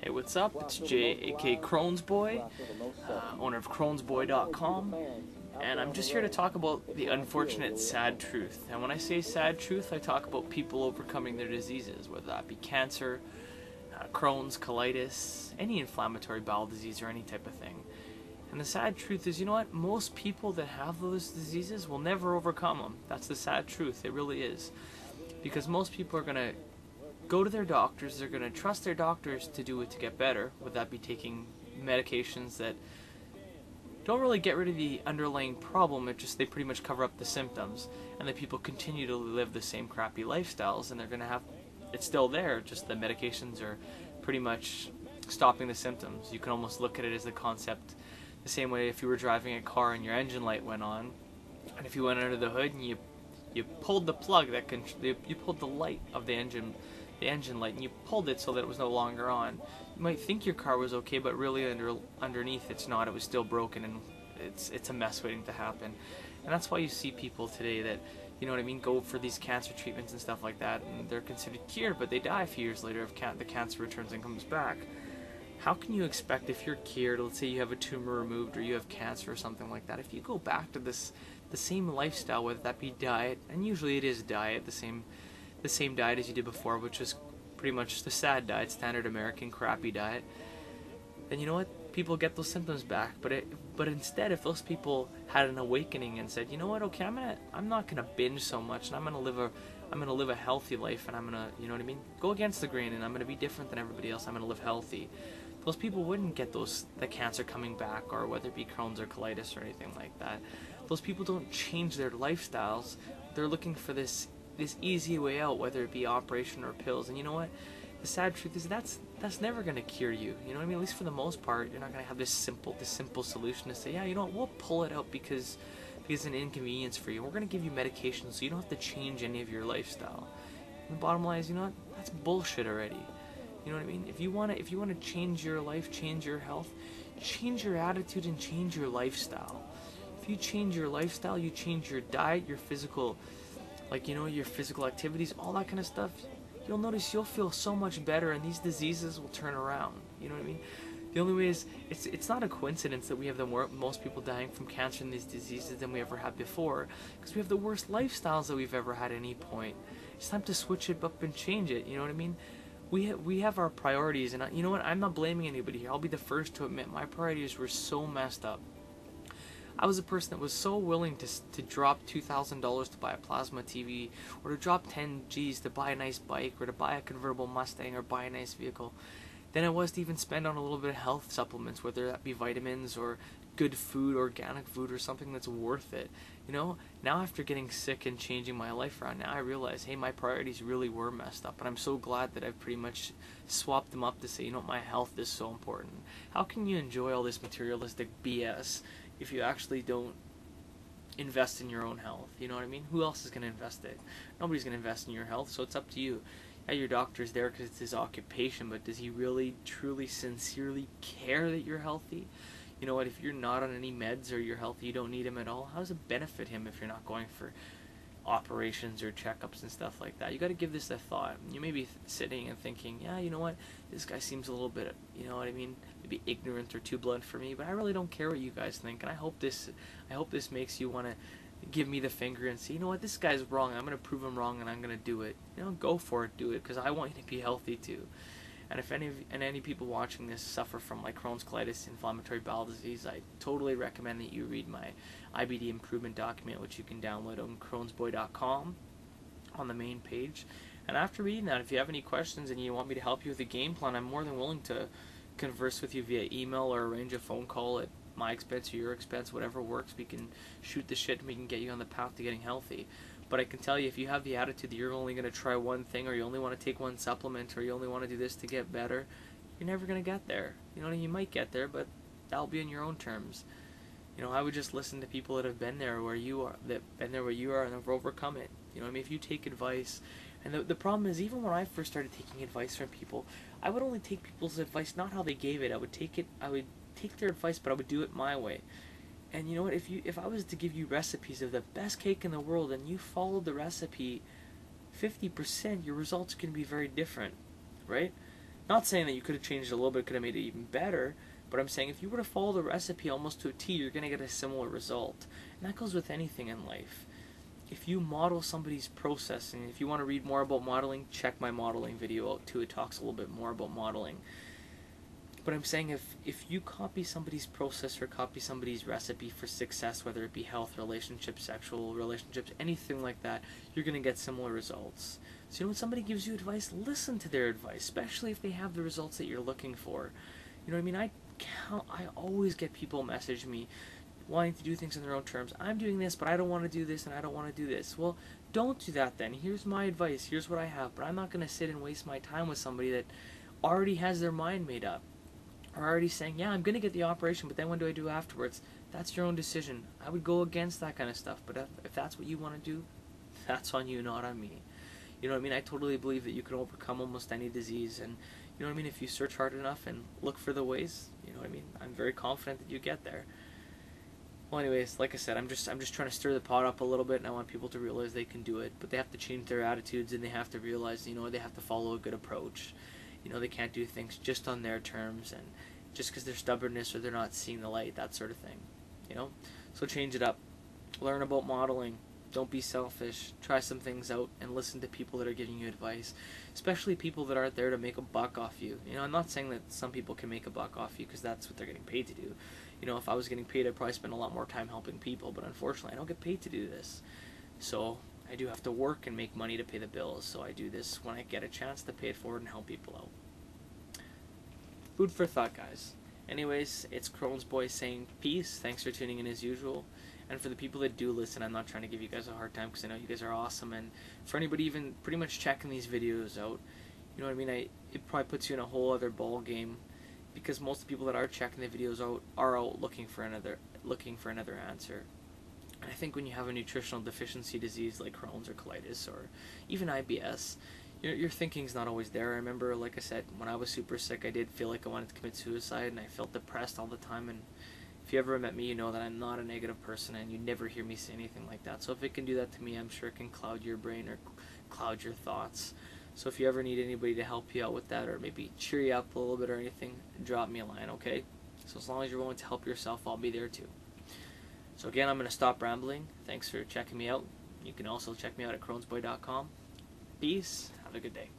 Hey, what's up? It's Jay, aka Crohn's Boy, owner of Crohn'sBoy.com, and I'm just here to talk about the unfortunate sad truth. And when I say sad truth, I talk about people overcoming their diseases, whether that be cancer, Crohn's, colitis, any inflammatory bowel disease, or any type of thing. And the sad truth is, you know what? Most people that have those diseases will never overcome them. That's the sad truth. It really is. Because most people are going to go to their doctors, they're going to trust their doctors to do it to get better, would that be taking medications that don't really get rid of the underlying problem, they pretty much cover up the symptoms, and then people continue to live the same crappy lifestyles, and they're going to have, it's still there, just the medications are pretty much stopping the symptoms. You can almost look at it as the concept, the same way if you were driving a car and your engine light went on, and if you went under the hood and you pulled the plug you pulled the light of the engine light, and you pulled it so that it was no longer on. You might think your car was okay, but really underneath it's not. It was still broken, and it's a mess waiting to happen. And that's why you see people today that, you know what I mean, go for these cancer treatments and stuff like that, and they're considered cured, but they die a few years later if the cancer returns and comes back. How can you expect, if you're cured, let's say you have a tumor removed or you have cancer or something like that, if you go back to the same lifestyle, whether that be diet, and usually it is diet, the same diet as you did before, which is pretty much the sad diet, standard American crappy diet, then you know what? People get those symptoms back. But instead, if those people had an awakening and said, you know what? Okay, I'm not gonna binge so much, and I'm gonna live a healthy life, and I'm gonna, you know what I mean, go against the grain, and I'm gonna be different than everybody else. I'm gonna live healthy. Those people wouldn't get the cancer coming back, or whether it be Crohn's or colitis or anything like that. Those people don't change their lifestyles. They're looking for this easy way out, whether it be operation or pills. And you know what? The sad truth is that's never going to cure you. You know what I mean? At least for the most part, you're not going to have this simple solution to say, yeah, you know what? We'll pull it out because it's an inconvenience for you. We're going to give you medication so you don't have to change any of your lifestyle. And the bottom line is, you know what? That's bullshit already. You know what I mean? If you want to change your life, change your health, change your attitude and change your lifestyle. If you change your lifestyle, you change your diet, your physical, your physical activities, all that kind of stuff, you'll notice you'll feel so much better, and these diseases will turn around. You know what I mean? The only way is, it's not a coincidence that we have most people dying from cancer and these diseases than we ever had before, because we have the worst lifestyles that we've ever had at any point. It's time to switch it up and change it. You know what I mean? We have our priorities, and you know what? I'm not blaming anybody here. I'll be the first to admit my priorities were so messed up. I was a person that was so willing to drop $2,000 to buy a plasma TV, or to drop 10 G's to buy a nice bike, or to buy a convertible Mustang, or buy a nice vehicle, than I was to even spend on a little bit of health supplements, whether that be vitamins or good food, organic food, or something that's worth it. You know, now after getting sick and changing my life around, now I realize, hey, my priorities really were messed up, and I'm so glad that I've pretty much swapped them up to say, you know, my health is so important. How can you enjoy all this materialistic BS if you actually don't invest in your own health? You know what I mean? Who else is going to invest it? Nobody's going to invest in your health, so it's up to you. Yeah, your doctor's there because it's his occupation, but does he really, truly, sincerely care that you're healthy? You know what, if you're not on any meds or you're healthy, you don't need him at all, how does it benefit him if you're not going for operations or checkups and stuff like that? You got to give this a thought. You may be sitting and thinking, yeah, you know what, this guy seems a little bit, you know what I mean, maybe ignorant or too blunt for me, but I really don't care what you guys think, and I hope this makes you want to give me the finger and say, you know what, this guy's wrong, I'm going to prove him wrong, and I'm going to do it. You know, go for it, do it, because I want you to be healthy too. And if any people watching this suffer from like Crohn's, colitis, inflammatory bowel disease, I totally recommend that you read my IBD improvement document, which you can download on Crohn'sBoy.com on the main page. And after reading that, if you have any questions and you want me to help you with a game plan, I'm more than willing to converse with you via email or arrange a phone call at my expense or your expense, whatever works. We can shoot the shit and we can get you on the path to getting healthy. But I can tell you, if you have the attitude that you're only going to try one thing, or you only want to take one supplement, or you only want to do this to get better, you're never going to get there. You know, you might get there, but that'll be on your own terms. You know, I would just listen to people that have been there where you are, and have overcome it. You know what I mean? If you take advice, and the problem is, even when I first started taking advice from people, I would only take people's advice, not how they gave it. I would take their advice, but I would do it my way. And you know what, if I was to give you recipes of the best cake in the world and you followed the recipe 50%, your results can be very different, right? Not saying that you could have changed it a little bit, could have made it even better, but I'm saying if you were to follow the recipe almost to a T, you're going to get a similar result. And that goes with anything in life. If you model somebody's process, and if you want to read more about modeling, check my modeling video out too. It talks a little bit more about modeling. But I'm saying if you copy somebody's process or copy somebody's recipe for success, whether it be health, relationships, sexual relationships, anything like that, you're going to get similar results. So when somebody gives you advice, listen to their advice, especially if they have the results that you're looking for. You know what I mean? I always get people message me wanting to do things in their own terms. I'm doing this, but I don't want to do this, and I don't want to do this. Well, don't do that then. Here's my advice. Here's what I have. But I'm not going to sit and waste my time with somebody that already has their mind made up. Or already saying, yeah, I'm going to get the operation, but then what do I do afterwards? That's your own decision. I would go against that kind of stuff. But if that's what you want to do, that's on you, not on me. You know what I mean? I totally believe that you can overcome almost any disease. And you know what I mean? If you search hard enough and look for the ways, you know what I mean? I'm very confident that you get there. Well, anyways, like I said, I'm just trying to stir the pot up a little bit, and I want people to realize they can do it. But they have to change their attitudes, and they have to realize, you know, they have to follow a good approach. You know, they can't do things just on their terms, and just because they're stubbornness or they're not seeing the light, that sort of thing. You know? So change it up. Learn about modeling. Don't be selfish. Try some things out and listen to people that are giving you advice, especially people that aren't there to make a buck off you. You know, I'm not saying that some people can make a buck off you because that's what they're getting paid to do. You know, if I was getting paid, I'd probably spend a lot more time helping people, but unfortunately, I don't get paid to do this. So I do have to work and make money to pay the bills, so I do this when I get a chance to pay it forward and help people out. Food for thought, guys. Anyways, it's Crohn's Boy saying peace. Thanks for tuning in as usual. And for the people that do listen, I'm not trying to give you guys a hard time because I know you guys are awesome. And for anybody even pretty much checking these videos out, you know what I mean? It probably puts you in a whole other ball game because most of the people that are checking the videos out are out looking for another answer. And I think when you have a nutritional deficiency disease like Crohn's or colitis or even IBS, your thinking's not always there. I remember, like I said, when I was super sick, I did feel like I wanted to commit suicide, and I felt depressed all the time. And if you ever met me, you know that I'm not a negative person, and you never hear me say anything like that. So if it can do that to me, I'm sure it can cloud your brain or cloud your thoughts. So if you ever need anybody to help you out with that, or maybe cheer you up a little bit or anything, drop me a line, okay? So as long as you're willing to help yourself, I'll be there too. So again, I'm going to stop rambling. Thanks for checking me out. You can also check me out at quanities.com. Peace. Have a good day.